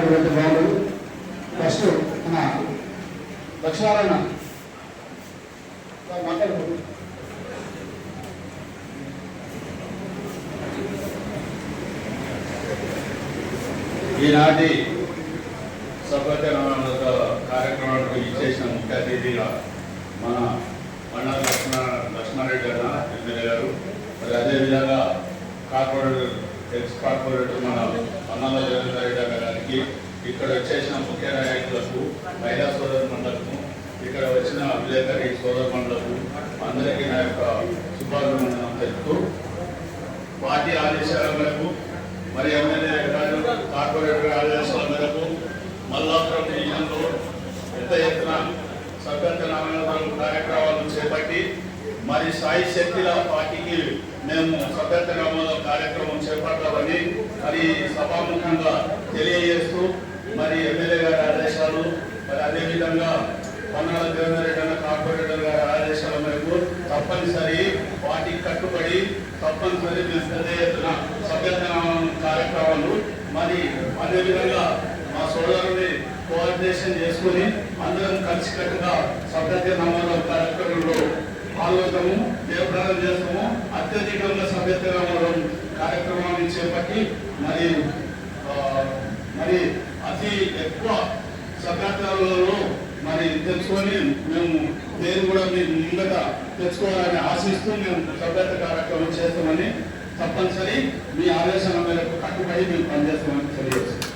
ఉన్నటువంటి వాళ్ళు ఫస్ట్ మన లక్ష్మీనారాయణ మాట్లాడుకోండి. ఈనాటి సభ్యత కార్యక్రమానికి ఇచ్చేసిన ముఖ్య అతిథిగా మన మండల లక్ష్మారెడ్డి గారు ఎమ్మెల్యే గారు, మరి అదేవిధంగా కార్పొరేటర్ ఎక్స్ కార్పొరేటర్ మన మండల జగన్ రెడ్డి గారికి, ఇక్కడ వచ్చేసిన ముఖ్య నాయకులకు, మహిళా సోదర మండలకు, ఇక్కడ వచ్చిన విలేకరి సోదర మండలకు అందరికీ నా యొక్క శుభాభివందనం తెలుపుతూ, పార్టీ ఆదేశాల మేరకు మరి ఎమ్మెల్యే గారు కార్పొరేటర్ ఆదేశాల మేరకు మల్లాపురం డివిజన్లో పెద్ద ఎత్తున సభ్యత్వ నమోదు కార్యక్రమాలను చేపట్టి మరి సాయి శక్తిల పార్టీకి మేము సభ్యత్వ నమోదు కార్యక్రమం చేపట్టాలని మరి సభాముఖంగా తెలియజేస్తూ, మరి ఎమ్మెల్యే గారి ఆదేశాలు, మరి అదేవిధంగా పన్నాల దేవేంద్ర కార్పొరేటర్ గారి ఆదేశాల మేరకు తప్పనిసరి పార్టీకి కట్టుబడి తప్పనిసరి పెద్ద ఎత్తున సభ్యత్వ కార్యక్రమాలు, మరి అదేవిధంగా మా సోదరుని కోఆర్డినేషన్ చేసుకుని అందరం కలిసికట్టుగా సభ్యత్వ నమోదు కార్యక్రమంలో పాల్గొంటాము, జయప్రదం చేస్తాము. అత్యధికంగా సభ్యత్వ నమోదు కార్యక్రమాన్ని చేపట్టి మరి అతి ఎక్కువ సభ్యత్వాలలో మరి తెచ్చుకొని మేము నేను కూడా మీరు ముందట తెచ్చుకోవాలని ఆశిస్తూ మేము సభ్యత్వ కార్యక్రమం చేస్తామని, తప్పనిసరి మీ ఆదేశాల మేరకు కట్టుబడి మేము పనిచేస్తామని తెలియజేస్తాం.